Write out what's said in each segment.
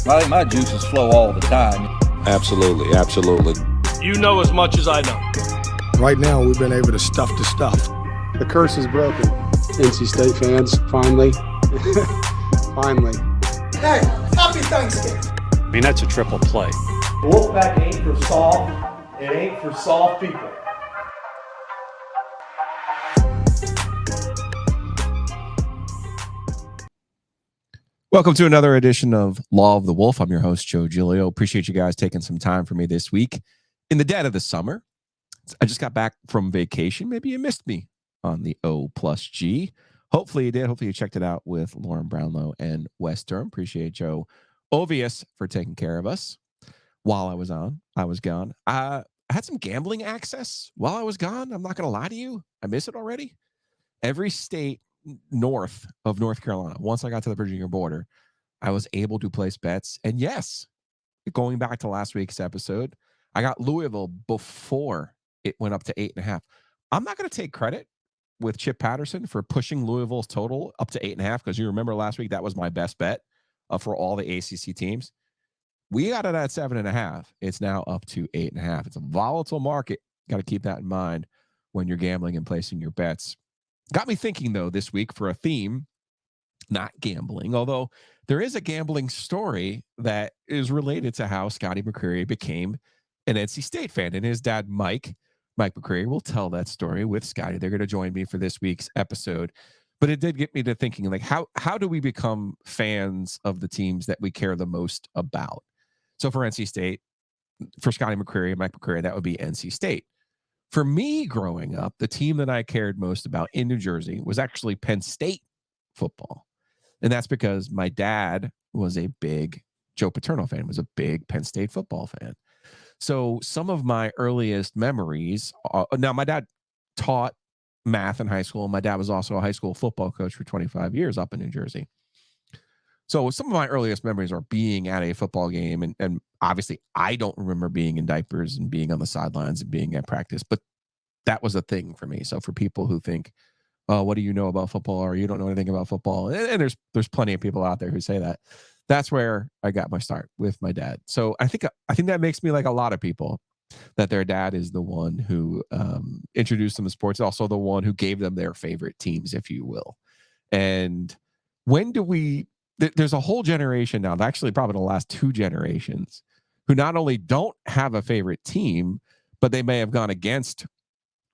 I think my juices flow all the time. Absolutely, absolutely. You know as much as I know. Right now, we've been able to stuff the stuff. The curse is broken. NC State fans, finally. Finally. Hey, happy Thanksgiving. I mean, that's a triple play. The Wolfpack ain't for soft. It ain't for soft people. Welcome to another edition of Law of the Wolf. I'm your host, Joe Giglio. Appreciate you guys taking some time for me this week in the dead of the summer. I just got back from vacation. Maybe you missed me on the O+G. Hopefully you did. Hopefully you checked it out with Lauren Brownlow and Wes Durham. Appreciate Joe Ovius for taking care of us while I was gone. I had some gambling access while I was gone. I'm not going to lie to you. I miss it already. Every state north of North Carolina, once I got to the Virginia border, I was able to place bets. And yes, going back to last week's episode, I got Louisville before it went up to 8.5. I'm not going to take credit with Chip Patterson for pushing Louisville's total up to 8.5, because you remember last week that was my best bet for all the ACC teams. We got it at 7.5. It's now up to 8.5. It's a volatile market. Got to keep that in mind when you're gambling and placing your bets. Got me thinking, though, this week for a theme, not gambling, although there is a gambling story that is related to how Scotty McCreery became an NC State fan. And his dad, Mike McCreery, will tell that story with Scotty. They're going to join me for this week's episode. But it did get me to thinking, like, how do we become fans of the teams that we care the most about? So for NC State, for Scotty McCreery and Mike McCreery, that would be NC State. For me growing up, the team that I cared most about in New Jersey was actually Penn State football. And that's because my dad was a big Joe Paterno fan, was a big Penn State football fan. So some of my earliest memories, now my dad taught math in high school. My dad was also a high school football coach for 25 years up in New Jersey. So some of my earliest memories are being at a football game. And obviously, I don't remember being in diapers and being on the sidelines and being at practice, but that was a thing for me. So for people who think, oh, what do you know about football, or you don't know anything about football? And there's plenty of people out there who say that. That's where I got my start with my dad. So I think that makes me like a lot of people, that their dad is the one who introduced them to sports, also the one who gave them their favorite teams, if you will. And when do we... There's a whole generation now, actually probably the last 2 generations, who not only don't have a favorite team, but they may have gone against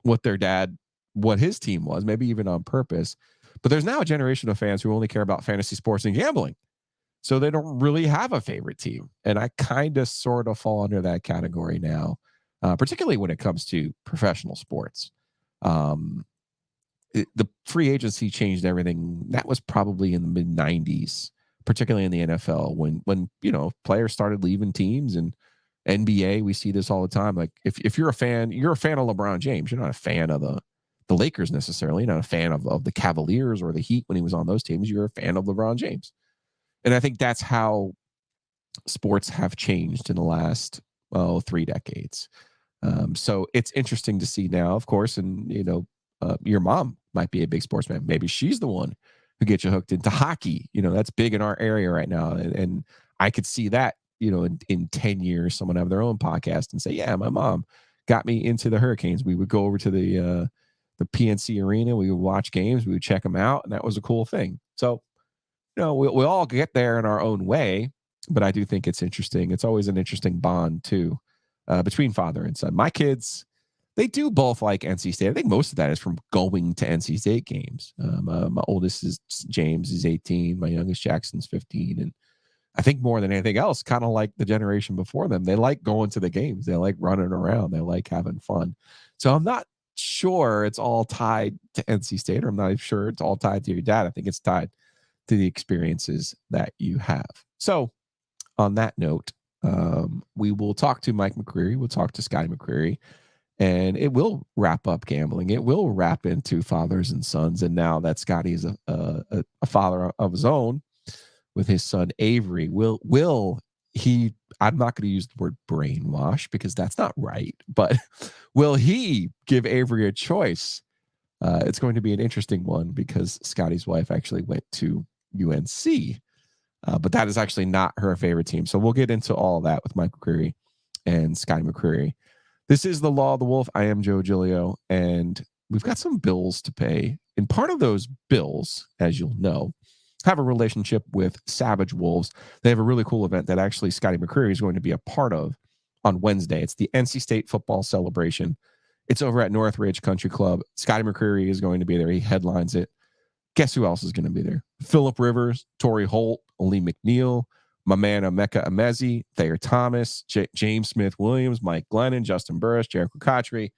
what his team was, maybe even on purpose. But there's now a generation of fans who only care about fantasy sports and gambling. So they don't really have a favorite team. And I kind of sort of fall under that category now, particularly when it comes to professional sports. The free agency changed everything. That was probably in the mid 90s, particularly in the NFL, when players started leaving teams. And NBA, we see this all the time. Like if you're a fan of LeBron James. You're not a fan of the Lakers necessarily. You're not a fan of the Cavaliers or the Heat when he was on those teams. You're a fan of LeBron James. And I think that's how sports have changed in the last 3 decades. So it's interesting to see now, of course, and your mom might be a big sports fan. Maybe she's the one who gets you hooked into hockey. That's big in our area right now. And I could see that, in 10 years, someone have their own podcast and say, yeah, my mom got me into the Hurricanes. We would go over to the PNC Arena. We would watch games. We would check them out. And that was a cool thing. So, we all get there in our own way, but I do think it's interesting. It's always an interesting bond too, between father and son. My kids, they do both like NC State. I think most of that is from going to NC State games. My oldest is James, is 18. My youngest Jackson's 15. And I think more than anything else, kind of like the generation before them, they like going to the games. They like running around. They like having fun. So I'm not sure it's all tied to NC State, or I'm not sure it's all tied to your dad. I think it's tied to the experiences that you have. So on that note, we will talk to Mike McCreery. We'll talk to Scotty McCreery. And it will wrap up gambling. It will wrap into fathers and sons. And now that Scotty is a father of his own with his son Avery, will he? I'm not going to use the word brainwash because that's not right. But will he give Avery a choice? It's going to be an interesting one because Scotty's wife actually went to UNC but that is actually not her favorite team. So we'll get into all of that with Mike McCreery and Scotty McCreery. This is the Law of the Wolf. I am Joe Giglio, and we've got some bills to pay. And part of those bills, as you'll know, have a relationship with Savage Wolves. They have a really cool event that actually Scotty McCreery is going to be a part of on Wednesday. It's the NC State football celebration. It's over at Northridge Country Club. Scotty McCreery is going to be there. He headlines it. Guess who else is going to be there? Phillip Rivers, Torrey Holt, Lee McNeil, my man Emeka Emezi, Thayer Thomas, James Smith-Williams, Mike Glennon, Justin Burris, Jericho Cotchery.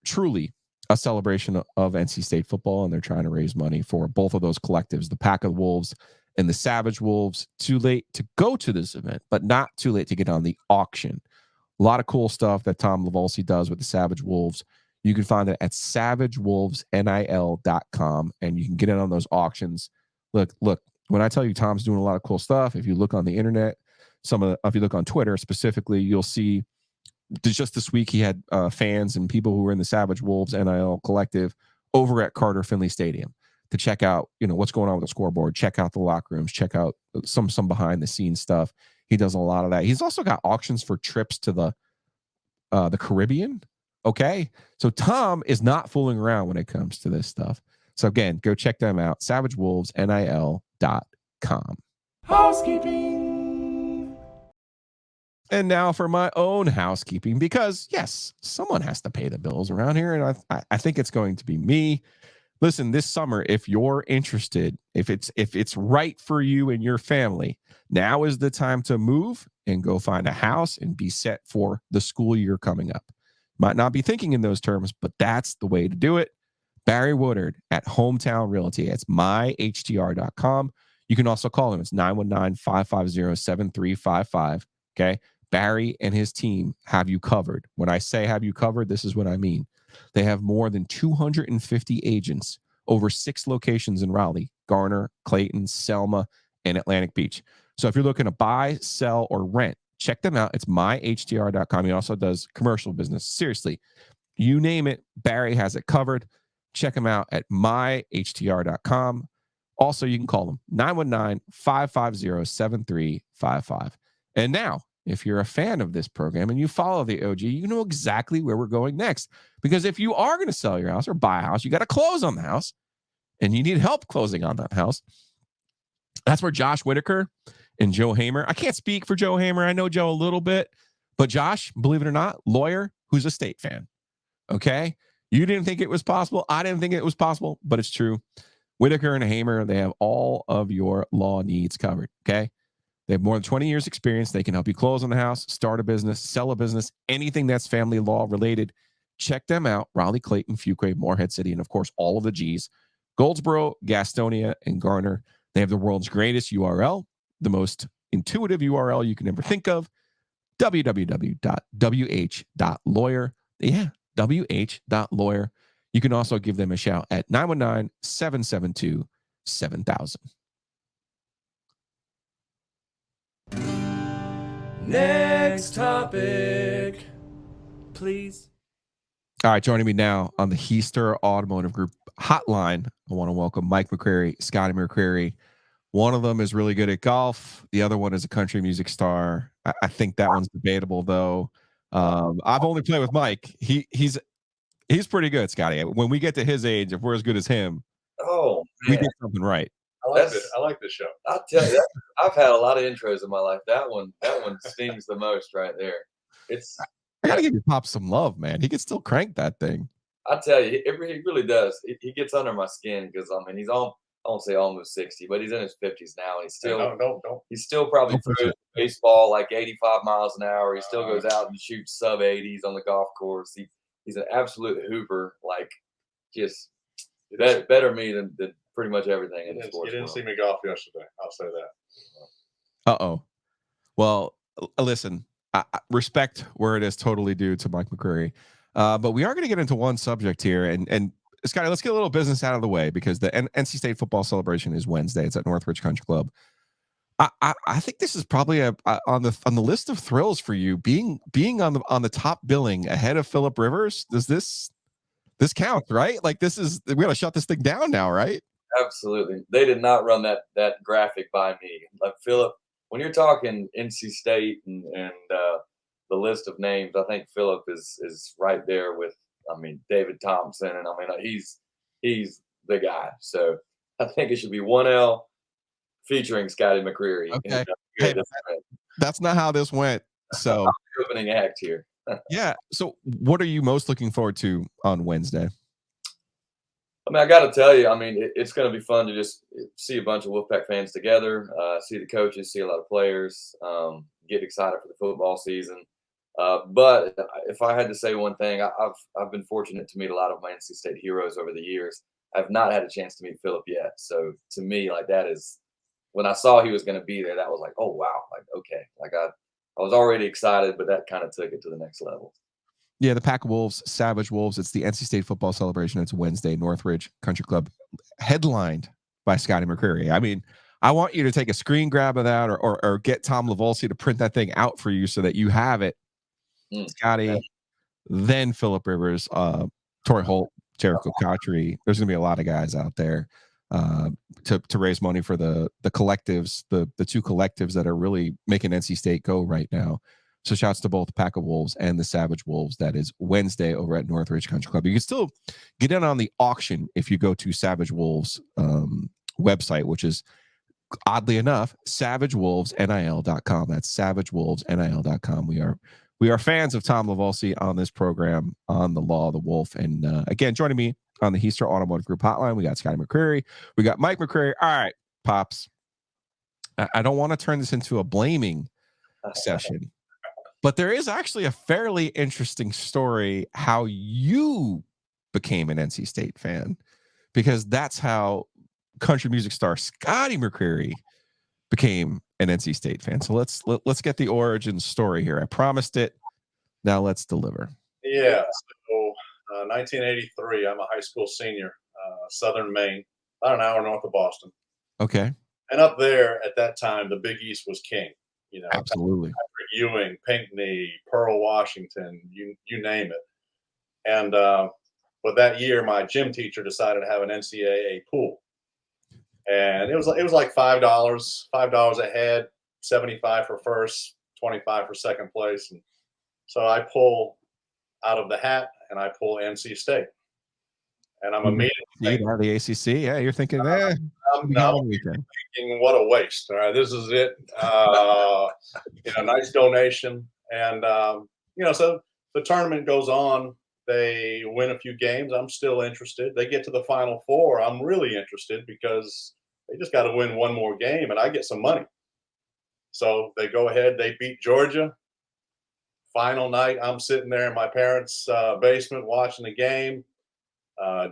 Truly a celebration of NC State football, and they're trying to raise money for both of those collectives, the Pack of Wolves and the Savage Wolves. Too late to go to this event, but not too late to get on the auction. A lot of cool stuff that Tom Lavolsi does with the Savage Wolves. You can find it at savagewolvesnil.com, and you can get in on those auctions. Look, when I tell you Tom's doing a lot of cool stuff, if you look on the internet, if you look on Twitter specifically, you'll see just this week he had fans and people who were in the Savage Wolves NIL collective over at Carter Finley Stadium to check out, what's going on with the scoreboard, check out the locker rooms, check out some behind the scenes stuff. He does a lot of that. He's also got auctions for trips to the Caribbean. Okay. So Tom is not fooling around when it comes to this stuff. So again, go check them out. SavageWolvesNIL.com. Housekeeping. And now for my own housekeeping, because yes, someone has to pay the bills around here. And I think it's going to be me. Listen, this summer, if you're interested, if it's right for you and your family, now is the time to move and go find a house and be set for the school year coming up. Might not be thinking in those terms, but that's the way to do it. Barry Woodard at Hometown Realty. It's myhtr.com. You can also call him. It's 919-550-7355. Okay. Barry and his team have you covered. When I say have you covered, this is what I mean. They have more than 250 agents over 6 locations in Raleigh, Garner, Clayton, Selma, and Atlantic Beach. So if you're looking to buy, sell, or rent, check them out. It's myhtr.com. He also does commercial business. Seriously, you name it, Barry has it covered. Check him out at myhtr.com. Also, you can call them 919-550-7355. And now, if you're a fan of this program and you follow the OG, you know exactly where we're going next. Because if you are going to sell your house or buy a house, you got to close on the house, and you need help closing on that house. That's where Josh Whitaker and Joe Hamer. I can't speak for Joe Hamer. I know Joe a little bit, but Josh, believe it or not, lawyer who's a State fan. Okay. You didn't think it was possible. I didn't think it was possible, but it's true. Whitaker and Hamer, they have all of your law needs covered. Okay. They have more than 20 years experience. They can help you close on the house, start a business, sell a business, anything that's family law related. Check them out. Raleigh, Clayton, Fuquay, Morehead City, and of course, all of the G's. Goldsboro, Gastonia, and Garner. They have the world's greatest URL, the most intuitive URL you can ever think of, www.wh.lawyer. Yeah, wh.lawyer. You can also give them a shout at 919-772-7000. Next topic, please. All right, joining me now on the Heister Automotive Group hotline, I want to welcome Mike McCreery, Scotty McCreery. One of them is really good at golf. The other one is a country music star. I think that one's debatable, though. I've only played with Mike. He's pretty good, Scotty. When we get to his age, if we're as good as him, we did something right. I like this show. I'll tell you, I've had a lot of intros in my life. That one stings the most right there. I gotta give your pop some love, man. He can still crank that thing. I tell you, he really does. He gets under my skin because he's I won't say almost 60, but he's in his 50s now. And he's still probably throws baseball like 85 miles an hour. He still goes out and shoots sub 80s on the golf course. He's an absolute hooper. Like just better me than pretty much everything in the sports. You didn't see me golf yesterday. I'll say that. Well, listen, I respect where it is totally due to Mike McCreery. But we are going to get into one subject here. And Scotty, let's get a little business out of the way because the NC State football celebration is Wednesday. It's at Northridge Country Club. I think this is probably on the list of thrills for you being on the top billing ahead of Phillip Rivers. Does this count, right? Like we got to shut this thing down now, right? Absolutely. They did not run that graphic by me. Like Philip, when you're talking NC State and the list of names, I think Philip is right there with, I mean, David Thompson, and I mean he's the guy. So I think it should be 1L featuring Scotty McCreery. Okay. Hey, that's not how this went. So opening act here. Yeah. So what are you most looking forward to on Wednesday? I mean, I got to tell you, I mean, it's going to be fun to just see a bunch of Wolfpack fans together, see the coaches, see a lot of players, get excited for the football season. But if I had to say one thing, I've been fortunate to meet a lot of my NC State heroes over the years. I've not had a chance to meet Philip yet. So to me, like, that is, when I saw he was going to be there, that was like, oh, wow. Like, okay. Like, I was already excited, but that kind of took it to the next level. Yeah, the Pack Wolves, Savage Wolves. It's the NC State football celebration. It's Wednesday, Northridge Country Club, headlined by Scotty McCreery. I mean, I want you to take a screen grab of that, or get Tom Lavolsi to print that thing out for you so that you have it. Scotty, then Philip Rivers, Torrey Holt, Jericho Cotchery. There's going to be a lot of guys out there to raise money for the collectives, the two collectives that are really making NC State go right now. So shouts to both Pack of Wolves and the Savage Wolves. That is Wednesday over at Northridge Country Club. You can still get in on the auction if you go to Savage Wolves website, which is, oddly enough, savagewolvesnil.com. That's savagewolvesnil.com. We are fans of Tom Lavolsi on this program on the Law of the Wolf. And again, joining me on the Heister Automotive Group hotline, we got Scotty McCreery. We got Mike McCreery. All right, Pops. I don't want to turn this into a blaming session, but there is actually a fairly interesting story how you became an NC State fan, because that's how country music star Scotty McCreery became an NC State fan. So let's get the origin story here. I promised it. Now let's deliver. Yeah. So 1983, I'm a high school senior, Southern Maine, about an hour north of Boston. Okay. And up there at that time, the Big East was king. You know, absolutely. Patrick Ewing, Pinckney, Pearl Washington, you name it. And but that year, my gym teacher decided to have an NCAA pool, and it was like $5 a head, 75 for first, 25 for second place. And so I pull out of the hat and I pull NC State, and I'm immediately out of the ACC. Yeah, you're thinking, thinking, what a waste. All right, this is it. Nice donation, and so the tournament goes on. They win a few games. I'm still interested. They get to the Final Four. I'm really interested because they just got to win one more game, and I get some money. So they go ahead. They beat Georgia. Final night, I'm sitting there in my parents' basement watching the game.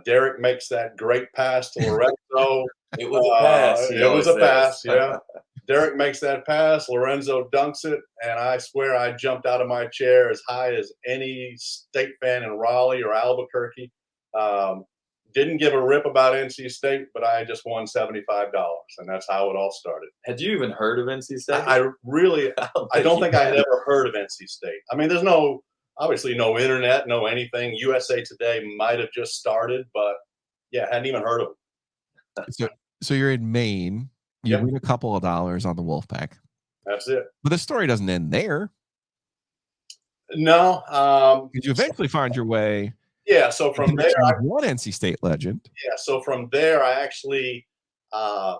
Derek makes that great pass to Lorenzo. It was a pass. It was a pass, yeah. Derek makes that pass. Lorenzo dunks it, and I swear I jumped out of my chair as high as any State fan in Raleigh or Albuquerque. Didn't give a rip about NC State, but I just won $75, and that's how it all started. Had you even heard of NC State? I don't think I had ever heard of NC State. I mean, there's obviously no internet, no anything. USA Today might have just started, but yeah, hadn't even heard of it. So you're in Maine. You win a couple of dollars on the Wolfpack. That's it. But the story doesn't end there. No. Did you eventually find your way? Yeah. So from there, one NC State legend. Yeah. So from there, I actually I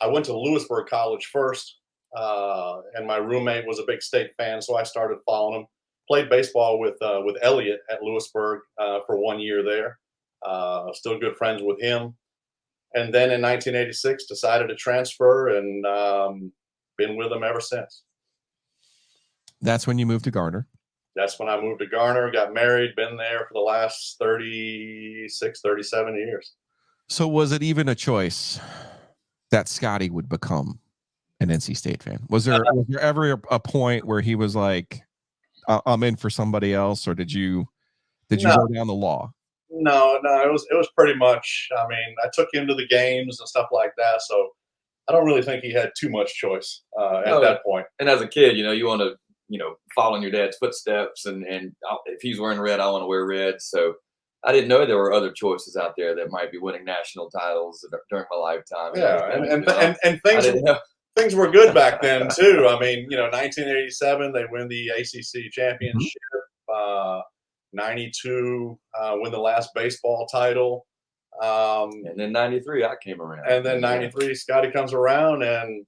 went to Lewisburg College first, and my roommate was a big State fan, so I started following him. Played baseball with Elliott at Lewisburg for 1 year there. Still good friends with him. And then in 1986, decided to transfer and been with them ever since. That's when you moved to Garner. That's when I moved to Garner, got married, been there for the last 36, 37 years. So was it even a choice that Scotty would become an NC State fan? Was there ever a point where he was like, I'm in for somebody else, or did you go down the law? No, it was pretty much, I mean, I took him to the games and stuff like that, so I don't really think he had too much choice at that point. And as a kid, you want to, follow in your dad's footsteps, and if he's wearing red, I want to wear red. So I didn't know there were other choices out there that might be winning national titles during my lifetime. Yeah, and I didn't know. things were good back then too. I mean, 1987 they win the ACC championship. 92 win the last baseball title. And then 93 I came around. And then 93 Scotty comes around, and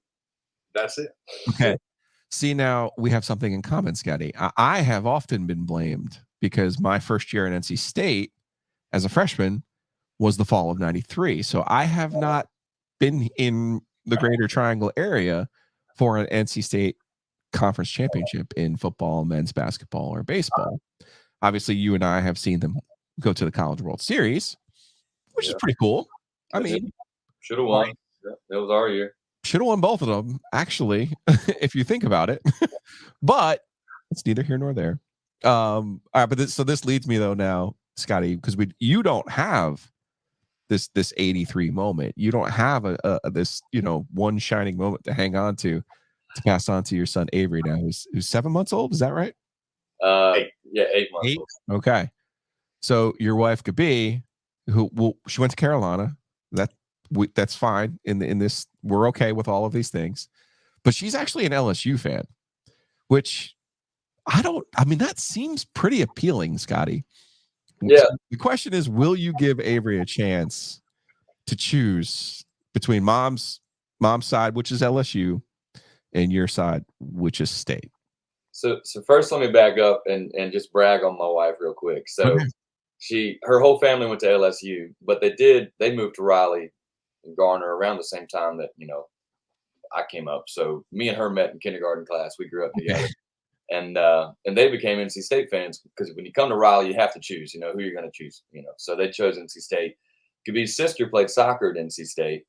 that's it. Okay. See, now we have something in common, Scotty. I have often been blamed because my first year in NC State as a freshman was the fall of 93. So I have not been in the Greater Triangle area for an NC State conference championship in football, men's basketball, or baseball. Obviously, you and I have seen them go to the College World Series, which is pretty cool. I mean, should have won. Yeah, that was our year. Should have won both of them, actually, if you think about it. But it's neither here nor there. All right, but this leads me though now, Scotty, because you don't have this 83 moment. You don't have this one shining moment to hang on to pass on to your son Avery now, who's 7 months old. Is that right? 8 months old. Okay. So your wife Gabi, she went to Carolina. That's fine. In this, we're okay with all of these things, but she's actually an LSU fan, which that seems pretty appealing, Scotty. Yeah. The question is, will you give Avery a chance to choose between mom's side, which is LSU, and your side, which is State? So first, let me back up and just brag on my wife real quick. So her whole family went to LSU, but they moved to Raleigh and Garner around the same time that I came up. So me and her met in kindergarten class. We grew up together, and they became NC State fans because when you come to Raleigh, you have to choose. Who you're going to choose. So they chose NC State. Gabi's sister played soccer at NC State,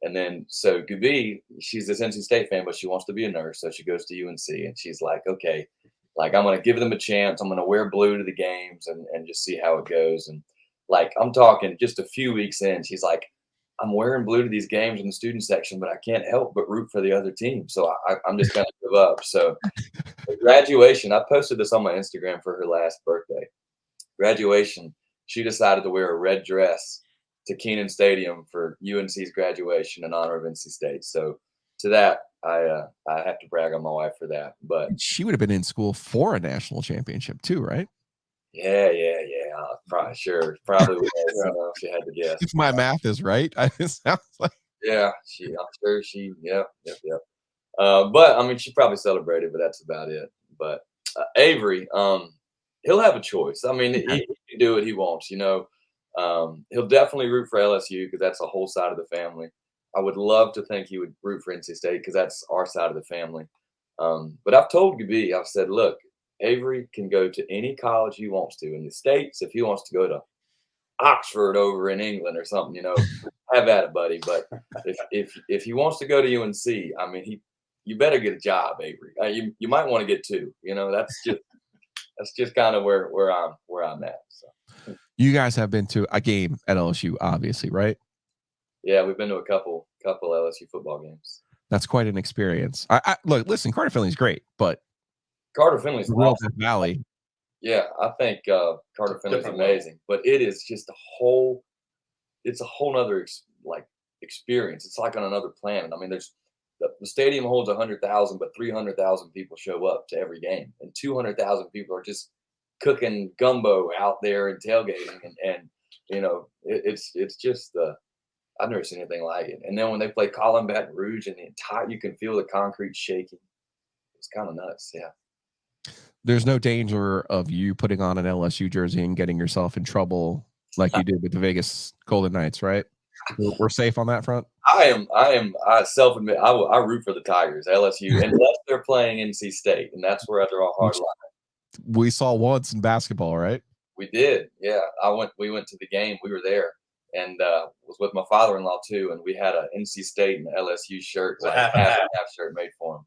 and then so Gabi, she's this NC State fan, but she wants to be a nurse, so she goes to UNC, and she's like, okay, like I'm going to give them a chance. I'm going to wear blue to the games and just see how it goes. And like I'm talking just a few weeks in, she's like, I'm wearing blue to these games in the student section, but I can't help but root for the other team. So I'm just going to give up. So graduation, I posted this on my Instagram for her last birthday. Graduation, she decided to wear a red dress to Kenan Stadium for UNC's graduation in honor of NC State. So to that, I have to brag on my wife for that. But she would have been in school for a national championship too, right? Yeah. Probably sure. Probably was. I don't know if you had to guess. If my math is right, it sounds like. Yeah, I'm sure she. Yep. But I mean, she probably celebrated, but that's about it. But Avery, he'll have a choice. I mean, he can do what he wants. He'll definitely root for LSU because that's a whole side of the family. I would love to think he would root for NC State because that's our side of the family. But I've told Gabi, I've said, look, Avery can go to any college he wants to in the States. If he wants to go to Oxford over in England or something, have at it, buddy. But if he wants to go to UNC, I mean, you better get a job, Avery. You might want to get two. That's just kind of where I'm at. So you guys have been to a game at LSU, obviously, right? Yeah, we've been to a couple LSU football games. That's quite an experience. Look, listen, Carter Finley's great, but Carter Finley's awesome. Valley. Yeah, I think Carter Finley's amazing, but it is just a whole nother experience. It's like on another planet. I mean, there's the stadium holds 100,000, but 300,000 people show up to every game, and 200,000 people are just cooking gumbo out there and tailgating, and it's just I've never seen anything like it. And then when they play Colin Baton Rouge and you can feel the concrete shaking. It's kind of nuts. Yeah. There's no danger of you putting on an LSU jersey and getting yourself in trouble like you did with the Vegas Golden Knights, right? We're safe on that front. I self-admit I root for the Tigers, LSU, unless they're playing NC State, and that's where I draw a hard line. We saw once in basketball, right? We did, yeah. We went to the game. We were there, and was with my father-in-law too, and we had a NC State and LSU shirt, half shirt made for him.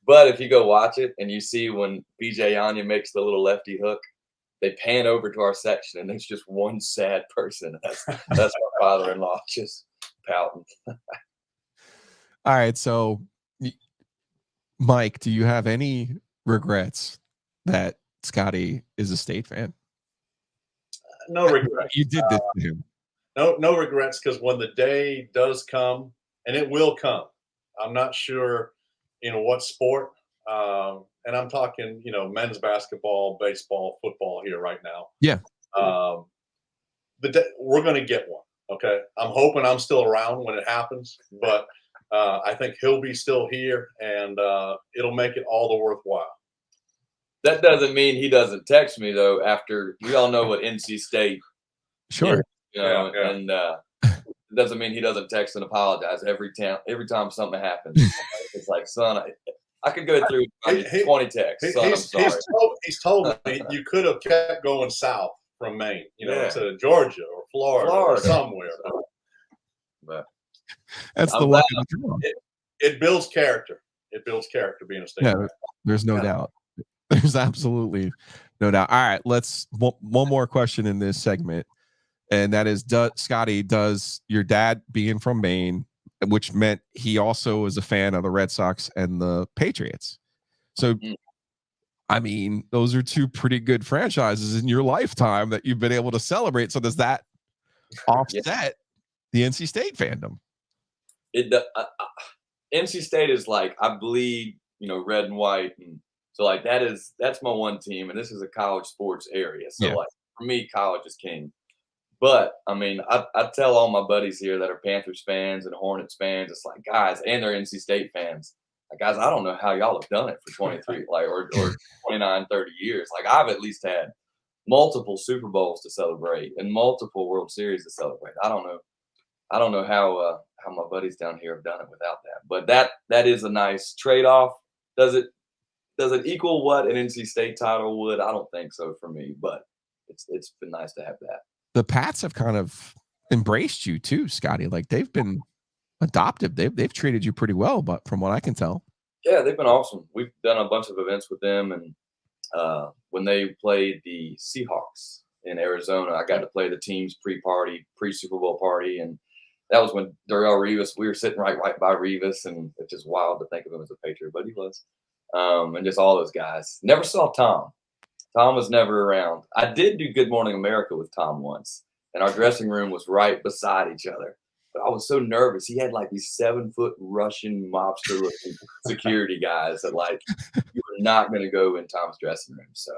But if you go watch it and you see when BJ Anya makes the little lefty hook, they pan over to our section and there's just one sad person. That's my father-in-law just pouting. All right. So, Mike, do you have any regrets that Scotty is a State fan? no regrets. You did this to him. No regrets, because when the day does come, and it will come, I'm not sure, what sport, and I'm talking, men's basketball, baseball, football here right now. Yeah. We're going to get one. Okay. I'm hoping I'm still around when it happens, but I think he'll be still here, and it'll make it all the worthwhile. That doesn't mean he doesn't text me though. After we all know what NC State, Sure, is, and it doesn't mean he doesn't text and apologize every time something happens. It's like, son, I could go through 20 texts. Son, I'm sorry. He's told me you could have kept going south from Maine, to Georgia or Florida. Or somewhere. But that's the luck of the draw. It builds character. It builds character being a state. Yeah, there's no doubt. There's absolutely no doubt. All right, let's one more question in this segment, and that is, Scotty, does your dad, being from Maine, which meant he also was a fan of the Red Sox and the Patriots, so I mean, those are two pretty good franchises in your lifetime that you've been able to celebrate. So does that offset the NC State fandom? NC State is like, I bleed, red and white, and so like that's my one team, and this is a college sports area. So like for me, college is king. But I mean, I tell all my buddies here that are Panthers fans and Hornets fans, it's like, guys, and they're NC State fans. Like, guys, I don't know how y'all have done it for 23, or 29, 30 years. Like, I've at least had multiple Super Bowls to celebrate and multiple World Series to celebrate. I don't know how my buddies down here have done it without that. But that is a nice trade-off. Does it equal what an NC State title would? I don't think so for me, but it's been nice to have that. The Pats have kind of embraced you too, Scotty. Like, they've been adoptive. They've treated you pretty well, but from what I can tell. Yeah, they've been awesome. We've done a bunch of events with them, and when they played the Seahawks in Arizona, I got to play the team's pre-Super Bowl party, and that was when Darrelle Revis, we were sitting right by Revis, and it's just wild to think of him as a Patriot, but he was. And just all those guys. Never saw Tom. Tom was never around. I did do Good Morning America with Tom once, and our dressing room was right beside each other. But I was so nervous. He had like these 7-foot Russian mobster-looking security guys that, like, you were not going to go in Tom's dressing room. So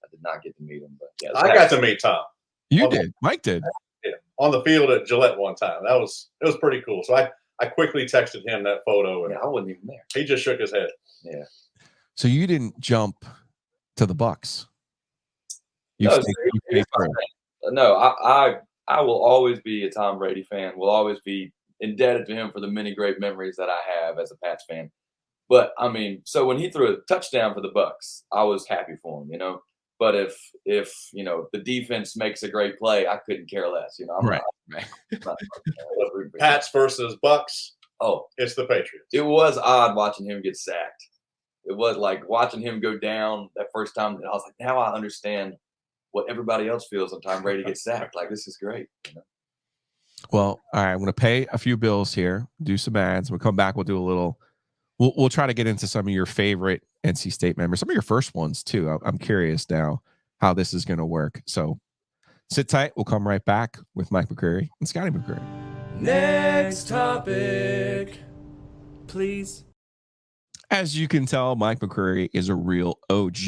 I did not get to meet him. But yeah, I got to meet Tom. You did. Mike did. Yeah, on the field at Gillette one time. It was pretty cool. So I quickly texted him that photo, and I wasn't even there. He just shook his head. Yeah. So you didn't jump to the Bucks. No, I will always be a Tom Brady fan. Will always be indebted to him for the many great memories that I have as a Pats fan. But I mean, so when he threw a touchdown for the Bucks, I was happy for him, But if the defense makes a great play, I couldn't care less. I'm right. not Pats versus Bucks. Oh, it's the Patriots. It was odd watching him get sacked. It was like watching him go down that first time. I was like, now I understand what everybody else feels when Tom Brady gets sacked. Like, this is great. Well, all right. I'm going to pay a few bills here, do some ads. We'll come back. We'll do a little. We'll try to get into some of your favorite NC State members, some of your first ones too. I'm curious now how this is going to work. So sit tight. We'll come right back with Mike McCreery and Scotty McCreery. Next topic, please. As you can tell, Mike McCreery is a real OG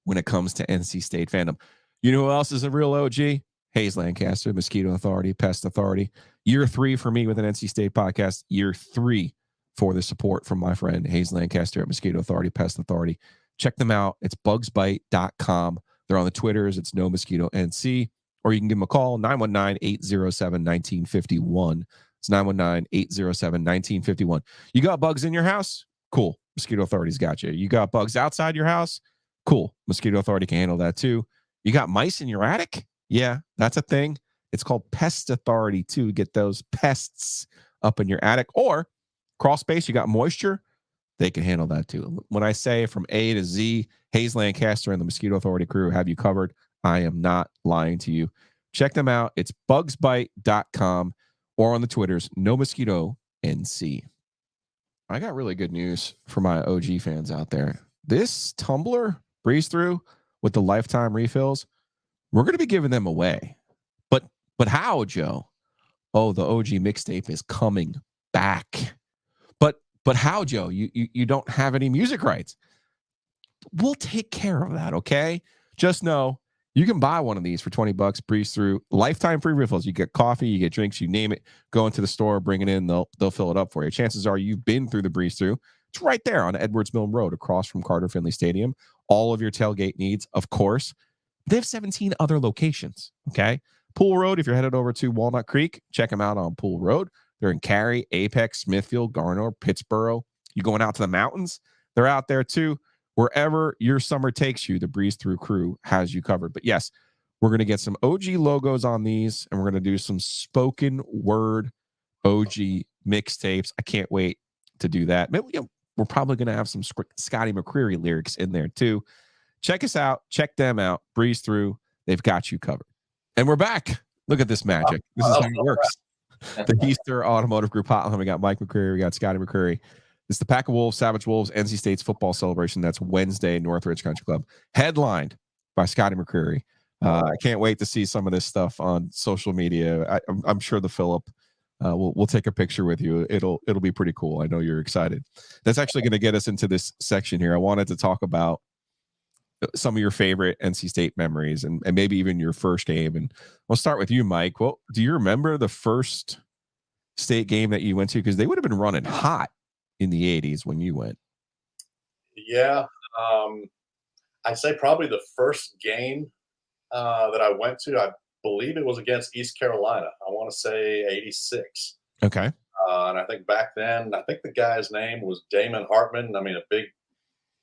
when it comes to NC State fandom. You know who else is a real OG? Hayes Lancaster, Mosquito Authority, Pest Authority. Year 3 for me with an NC State podcast. Year 3 for the support from my friend Hayes Lancaster at Mosquito Authority, Pest Authority. Check them out. It's bugsbite.com. They're on the Twitters. It's No Mosquito NC. Or you can give them a call, 919-807-1951. It's 919-807-1951. You got bugs in your house? Cool. Mosquito Authority's got you. You got bugs outside your house? Cool. Mosquito Authority can handle that too. You got mice in your attic? Yeah, that's a thing. It's called Pest Authority too. Get those pests up in your attic. Or crawl space, you got moisture? They can handle that too. When I say from A to Z, Hayes Lancaster and the Mosquito Authority crew have you covered, I am not lying to you. Check them out. It's bugsbite.com or on the Twitters, No Mosquito NC. I got really good news for my OG fans out there. This tumbler breeze through with the lifetime refills, we're going to be giving them away. But how, Joe? Oh, the OG mixtape is coming back. But how, Joe? You don't have any music rights. We'll take care of that, okay? Just know you can buy one of these for $20, breeze through, lifetime free refills. You get coffee, you get drinks, you name it. Go into the store, bring it in, they'll fill it up for you. Chances are you've been through the breeze through. It's right there on Edwards Mill Road across from Carter Finley Stadium. All of your tailgate needs, of course. They have 17 other locations, okay? Pool Road, if you're headed over to Walnut Creek, check them out on Pool Road. They're in Cary, Apex, Smithfield, Garner, Pittsboro. You going out to the mountains? They're out there too. Wherever your summer takes you, the Breeze Through crew has you covered. But yes, we're going to get some OG logos on these, and we're going to do some spoken word OG mixtapes. I can't wait to do that. Maybe, we're probably going to have some Scotty McCreery lyrics in there too. Check us out. Check them out. Breeze Through. They've got you covered. And we're back. Look at this magic. This is how it works. The Easter Automotive Group hotline. We got Mike McCreery. We got Scotty McCreery. It's the Pack of Wolves, Savage Wolves, NC State's football celebration. That's Wednesday, Northridge Country Club. Headlined by Scotty McCreery. I can't wait to see some of this stuff on social media. I'm sure the Phillip we'll take a picture with you. It'll be pretty cool. I know you're excited. That's actually going to get us into this section here. I wanted to talk about some of your favorite NC State memories and maybe even your first game. And we'll start with you, Mike. Well, do you remember the first state game that you went to? Because they would have been running hot in the 80s when you went. Yeah. I'd say probably the first game that I went to, I believe it was against East Carolina. I want to say 86. Okay. And I think back then, I think the guy's name was Damon Hartman. I mean, a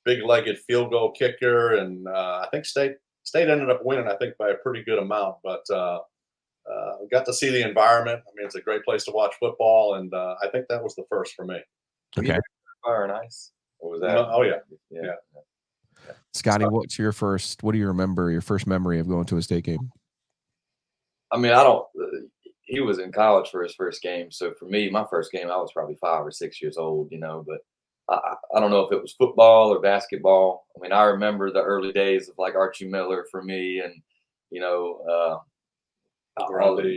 big-legged field goal kicker, and I think State ended up winning, I think, by a pretty good amount. But got to see the environment. I mean, it's a great place to watch football, and I think that was the first for me. Okay. Fire and ice. What was that? Oh yeah. Scotty, what do you remember your first memory of going to a state game? I mean, he was in college for his first game. So for me, my first game, I was probably 5 or 6 years old, but I don't know if it was football or basketball. I mean, I remember the early days of like Archie Miller for me, and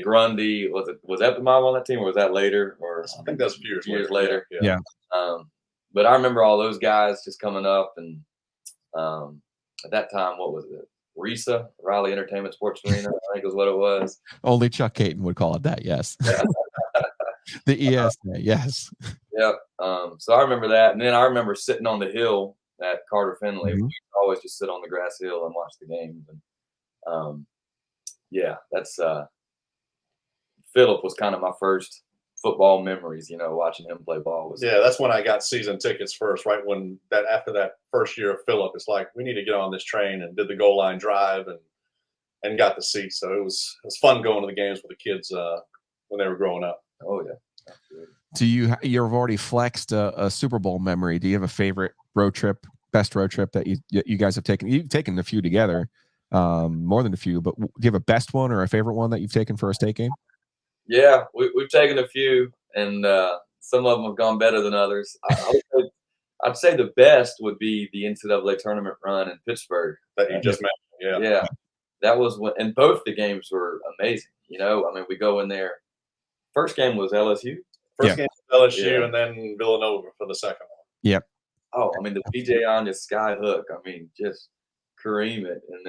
Grundy. Was Epimov on that team, or was that later? Or I think that's a few years later. Yeah. But I remember all those guys just coming up, and at that time, what was it? RISA, Raleigh Entertainment Sports Arena, I think was what it was. Only Chuck Caton would call it that. Yes. Yeah. The ES. Yes. Yep. So I remember that, and then I remember sitting on the hill at Carter Finley. Mm-hmm. We always just sit on the grass hill and watch the games. And that's Phillip was kind of my first football memories. Watching him play ball was. Yeah, that's when I got season tickets first. Right after that first year of Phillip, it's like we need to get on this train, and did the goal line drive and got the seats. So it was fun going to the games with the kids when they were growing up. Oh yeah. Absolutely. Do you've already flexed a Super Bowl memory? Do you have a favorite road trip, best road trip that you guys have taken? You've taken a few together, more than a few, but do you have a best one or a favorite one that you've taken for a state game? Yeah, we've taken a few, and some of them have gone better than others. I'd say the best would be the NCAA tournament run in Pittsburgh that you just mentioned. Yeah, that was when, and both the games were amazing. I mean, we go in there. First game was LSU. First game was LSU, and then Villanova for the second one. Yep. Oh, I mean, the PJ Anya sky hook. I mean, just cream it, and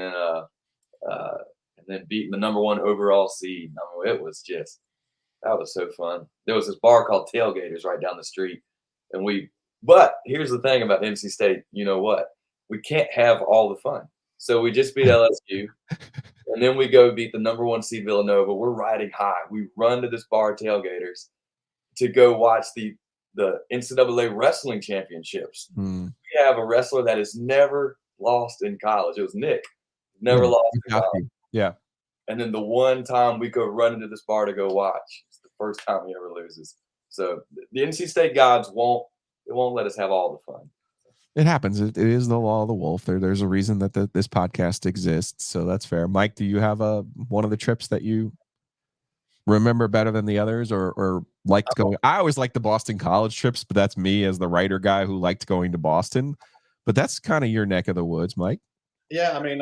then beating the #1 overall seed. I mean, that was so fun. There was this bar called Tailgaters right down the street, but here's the thing about NC State. You know what? We can't have all the fun. So we just beat LSU, and then we go beat the #1 seed Villanova. We're riding high. We run to this bar, Tailgaters, to go watch the NCAA wrestling championships. We have a wrestler that has never lost in college. It was Nick. Never lost in college. Yeah. And then the one time we go run into this bar to go watch, it's the first time he ever loses. So the NC State gods won't let us have all the fun. It happens. It is the law of the wolf. There's a reason that this podcast exists. So that's fair. Mike, do you have one of the trips that you remember better than the others, or liked going? I always liked the Boston College trips, but that's me as the writer guy who liked going to Boston. But that's kind of your neck of the woods, Mike. Yeah, I mean,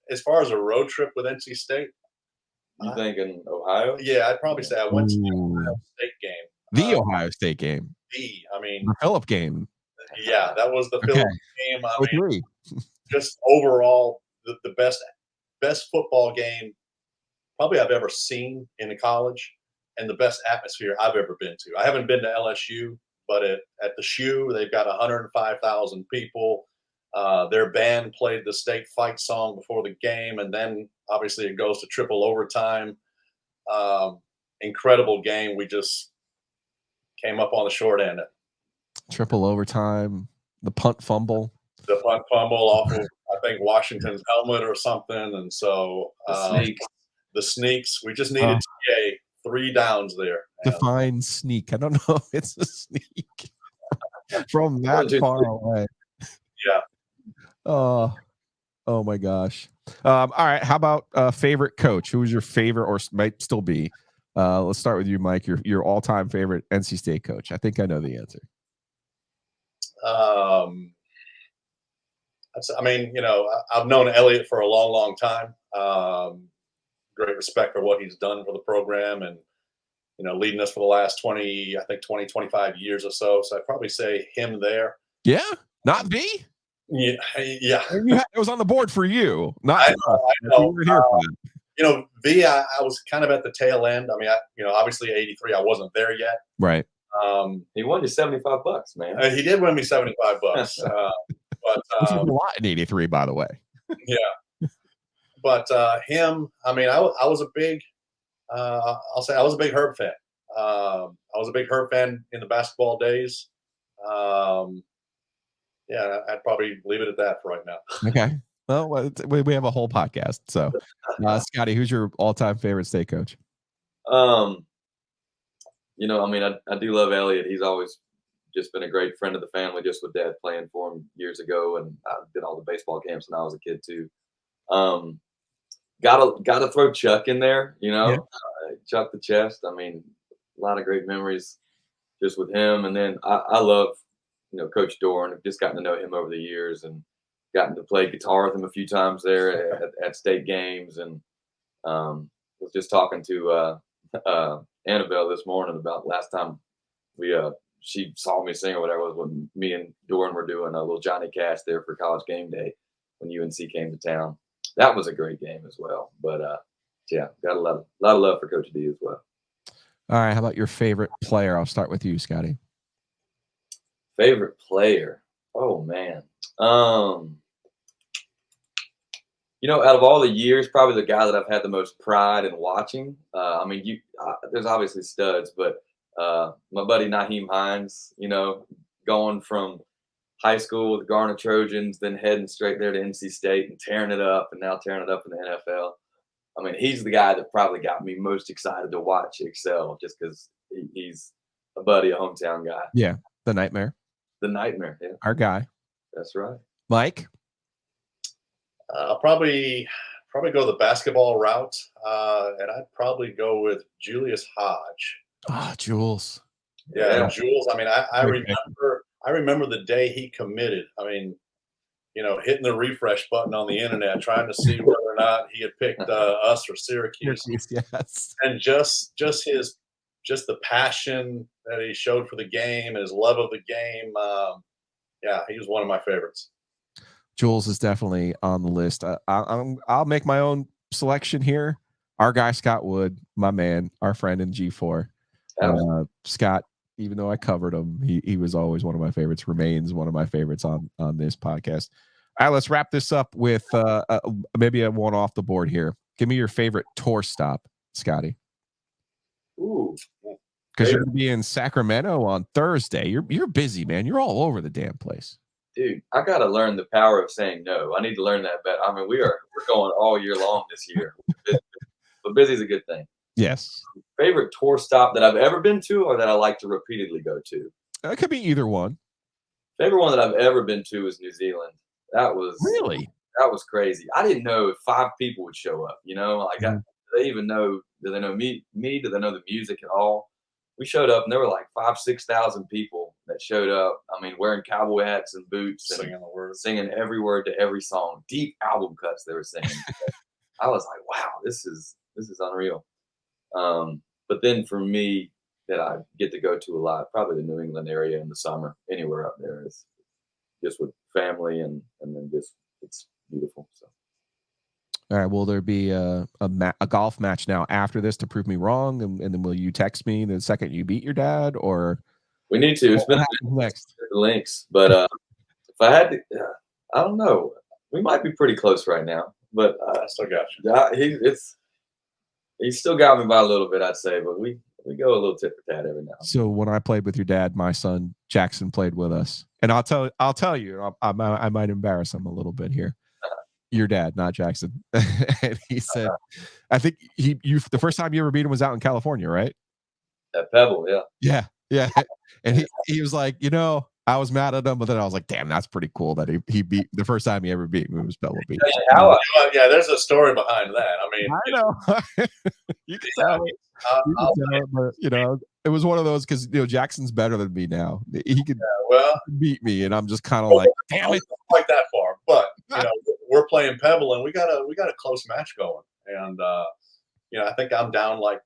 as far as a road trip with NC State, You thinking Ohio? yeah, I'd probably say I went to the Ohio State game. The Ohio State game. I mean, The Phillip game. yeah, that was the Okay. Phillips game. I mean, 03. just overall the best football game probably I've ever seen in a college, and the best atmosphere I've ever been to. I haven't been to LSU, but at the Shoe, they've got 105,000 people. Their band played the state fight song before the game, and then obviously it goes to triple overtime. Incredible game. We just came up on the short end. Triple overtime. The punt fumble. The punt fumble off of, I think, Washington's helmet or something. And so the sneaks, we just needed to get 3 downs there. Define sneak. I don't know if it's a sneak from that far away. Yeah. Oh my gosh. All right. How about favorite coach? Who was your favorite, or might still be? Let's start with you, Mike. Your all-time favorite NC State coach. I think I know the answer. I mean, I've known Elliott for a long, long time. Great respect for what he's done for the program, and leading us for the last 25 years or so. So I'd probably say him there. Yeah, not V. Yeah. It was on the board for you. Not I know. We were here for that. V. I was kind of at the tail end. I mean, obviously '83, I wasn't there yet. Right. He won you $75, man. He did win me $75. But which is a lot in '83, by the way. Yeah. But him, I mean, I was a big, I'll say I was a big Herb fan. I was a big Herb fan in the basketball days. Yeah, I'd probably leave it at that for right now. Okay. Well, we have a whole podcast. So, Scotty, who's your all-time favorite state coach? I mean, I do love Elliott. He's always just been a great friend of the family, just with Dad playing for him years ago, and I did all the baseball camps when I was a kid too. Gotta throw Chuck in there, Chuck the Chest. I mean, a lot of great memories just with him. And then I love, Coach Doran. I've just gotten to know him over the years and gotten to play guitar with him a few times there at state games. And was just talking to Annabelle this morning about last time she saw me sing or whatever, was when me and Doran were doing a little Johnny Cash there for College Game Day when UNC came to town. That was a great game as well. But yeah, got a lot of love for Coach D as well. All right, how about your favorite player? I'll start with you, Scotty. Favorite player? Oh man. Out of all the years, probably the guy that I've had the most pride in watching. I mean, there's obviously studs, but my buddy Naheem Hines, going from high school with the Garner Trojans, then heading straight there to NC State and tearing it up, and now tearing it up in the NFL. I mean, he's the guy that probably got me most excited to watch excel, just because he's a buddy, a hometown guy. Yeah, the Nightmare. The Nightmare, yeah. Our guy. That's right. Mike? I'll probably go the basketball route, and I'd probably go with Julius Hodge. Ah, Jules. Yeah, Jules. I mean, I remember the day he committed. I mean, hitting the refresh button on the internet, trying to see whether or not he had picked us or Syracuse. Yes. And just the passion that he showed for the game, his love of the game. Yeah, he was one of my favorites. Jules is definitely on the list. I'll make my own selection here. Our guy, Scott Wood, my man, our friend in G4. Scott, even though I covered him, he was always one of my favorites, remains one of my favorites on this podcast. All right, let's wrap this up with maybe a one off the board here. Give me your favorite tour stop, Scotty. Ooh. Because you're going to be in Sacramento on Thursday. You're busy, man. You're all over the damn place. Dude, I got to learn the power of saying no. I need to learn that better. I mean, we're going all year long this year. But busy's a good thing. Yes. Favorite tour stop that I've ever been to, or that I like to repeatedly go to? It could be either one. Favorite one that I've ever been to is New Zealand. That was crazy. I didn't know if 5 people would show up. Like, do they even know? Do they know me? Do they know the music at all? We showed up and there were like 5,000-6,000 people that that showed up. I mean, wearing cowboy hats and boots and Singing the words. singing every word to every song, deep album cuts they were singing. I was like, wow, this is unreal. But then for me, that I get to go to a lot, probably the New England area in the summer, anywhere up there is just with family and then just it's beautiful. So. All right. Will there be a golf match now after this to prove me wrong, and then will you text me the second you beat your dad, or we need to? It's been next the links, but if I had to, I don't know. We might be pretty close right now, but I still got you. He still got me by a little bit, I'd say, but we go a little tit for tat every now and then. So when I played with your dad, my son Jackson played with us, and I'll tell you, I might embarrass him a little bit here. Your dad, not Jackson. And he said, I think you the first time you ever beat him was out in California, right? At Pebble, yeah. Yeah. And he was like, I was mad at him, but then I was like, damn, that's pretty cool that he beat the first time he ever beat me was Pebble Beach. Yeah, there's a story behind that. I mean, I know. You can tell me. But, it was one of those because Jackson's better than me now. He could beat me, and I'm just kind of like, damn it, quite that far. But we're playing Pebble, and we got a close match going, and I think I'm down like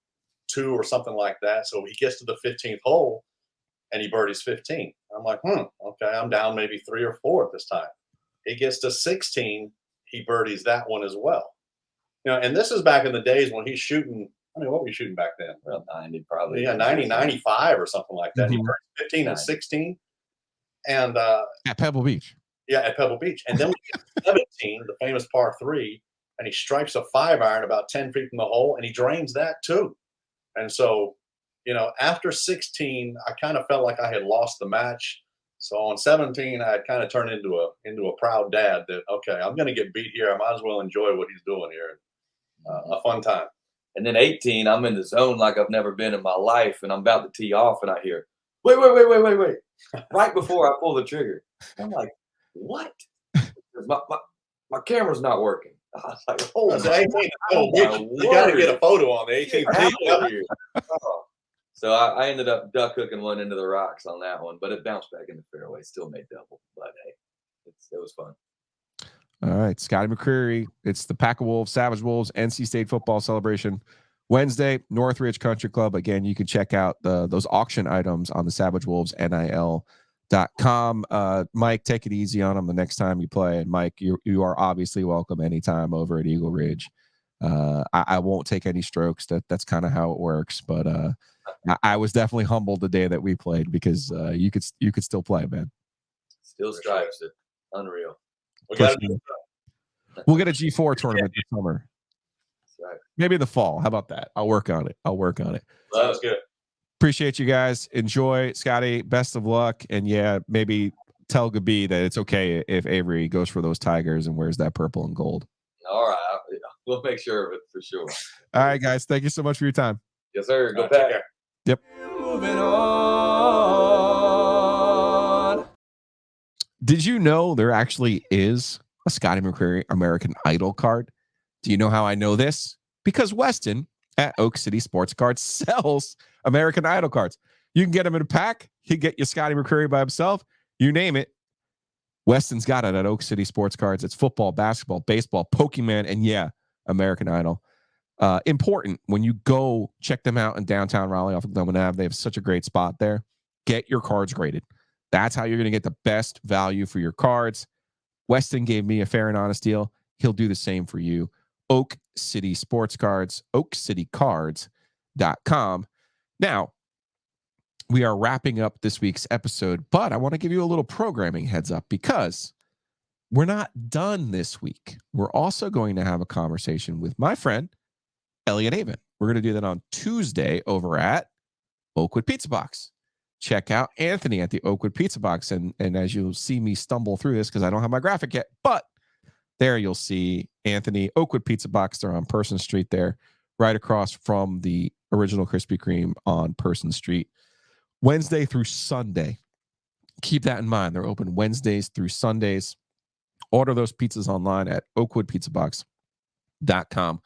2 or something like that. So he gets to the 15th hole, and he birdies 15. I'm like, okay, I'm down maybe 3 or 4 at this time. He gets to 16, he birdies that one as well. And this is back in the days when he's shooting. I mean, what were you shooting back then? Around 90, probably. Yeah, 90, 95 or something like that. Mm-hmm. He birdies 15 and 16. And at Pebble Beach. Yeah, at Pebble Beach. And then we get to 17, the famous par 3, and he strikes a 5-iron about 10 feet from the hole, and he drains that too. And so, after 16, I kind of felt like I had lost the match. So on 17, I had kind of turned into a proud dad that, okay, I'm going to get beat here. I might as well enjoy what he's doing here. A fun time. And then 18, I'm in the zone like I've never been in my life, and I'm about to tee off, and I hear, wait, right before I pull the trigger. I'm like, what? My camera's not working. I was like, you got to get a photo on the 18th. So I ended up duck hooking one into the rocks on that one, but it bounced back in the fairway. Still made double, but hey, it was fun. All right, Scotty McCreery. It's the Pack of Wolves, Savage Wolves, NC State football celebration Wednesday, Northridge Country Club. Again, you can check out those auction items on the Savage Wolves NIL.com. Mike, take it easy on them the next time you play. And Mike, you are obviously welcome anytime over at Eagle Ridge. I won't take any strokes. That's kind of how it works. But I was definitely humbled the day that we played because you could still play, man. Still stripes it. Unreal. We'll get a G4 tournament this summer. Right. Maybe the fall. How about that? I'll work on it. Sounds good. Appreciate you guys. Enjoy, Scotty. Best of luck. And yeah, maybe tell Gabi that it's okay if Avery goes for those Tigers and wears that purple and gold. All right. We'll make sure of it for sure. All right, guys. Thank you so much for your time. Yes, sir. Go Pack. Yep. Moving on. Did you know there actually is a Scotty McCreery American Idol card? Do you know how I know this? Because Weston at Oak City Sports Cards sells American Idol cards. You can get them in a pack. You get your Scotty McCreery by himself. You name it. Weston's got it at Oak City Sports Cards. It's football, basketball, baseball, Pokemon, and yeah, American Idol. Important when you go check them out in downtown Raleigh off of Glenwood Ave. They have such a great spot there. Get your cards graded. That's how you're going to get the best value for your cards. Weston gave me a fair and honest deal. He'll do the same for you. Oak City Sports Cards, oakcitycards.com. Now, we are wrapping up this week's episode, but I want to give you a little programming heads up because we're not done this week. We're also going to have a conversation with my friend, Elliot Avon. We're going to do that on Tuesday over at Oakwood Pizza Box. Check out Anthony at the Oakwood Pizza Box. And as you'll see me stumble through this because I don't have my graphic yet, but there you'll see Anthony, Oakwood Pizza Box. They're on Person Street there, right across from the original Krispy Kreme on Person Street. Wednesday through Sunday. Keep that in mind. They're open Wednesdays through Sundays. Order those pizzas online at oakwoodpizzabox.com.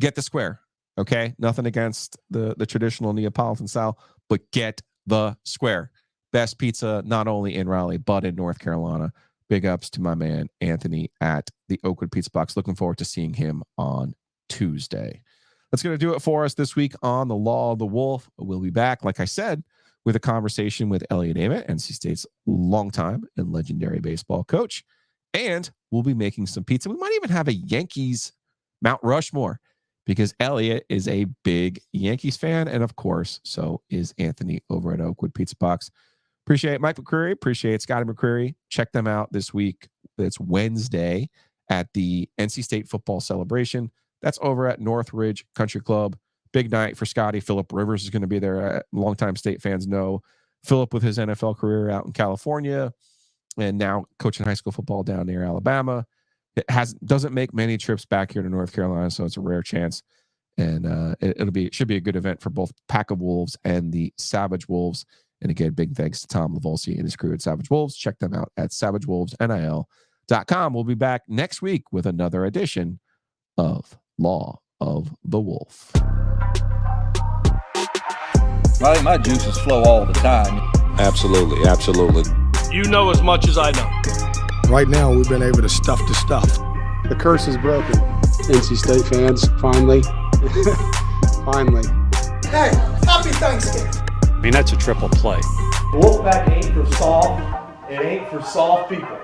Get the square, okay? Nothing against the traditional Neapolitan style, but get the square. best pizza, not only in Raleigh, but in North Carolina. Big ups to my man, Anthony, at the Oakwood Pizza Box. Looking forward to seeing him on Tuesday. That's going to do it for us this week on the Law of the Wolf. We'll be back, like I said, with a conversation with Elliot Ament, NC State's longtime and legendary baseball coach. And we'll be making some pizza. We might even have a Yankees Mount Rushmore because Elliot is a big Yankees fan. And of course, so is Anthony over at Oakwood Pizza Box. Appreciate Mike McCreery. Appreciate Scotty McCreery. Check them out this week. It's Wednesday at the NC State football celebration. That's over at Northridge Country Club. Big night for Scotty. Phillip Rivers is going to be there. Longtime State fans know Phillip with his NFL career out in California and now coaching high school football down near Alabama. It doesn't make many trips back here to North Carolina, so it's a rare chance. And it should be a good event for both Pack of Wolves and the Savage Wolves. And again, big thanks to Tom Lavolsi and his crew at Savage Wolves. Check them out at savagewolvesnil.com. We'll be back next week with another edition of Law of the Wolf. I think my juices flow all the time. Absolutely, absolutely. You know as much as I know. Right now, we've been able to stuff the stuff. The curse is broken. NC State fans, finally. Finally. Hey, happy Thanksgiving. I mean, that's a triple play. The Wolfpack ain't for soft. It ain't for soft people.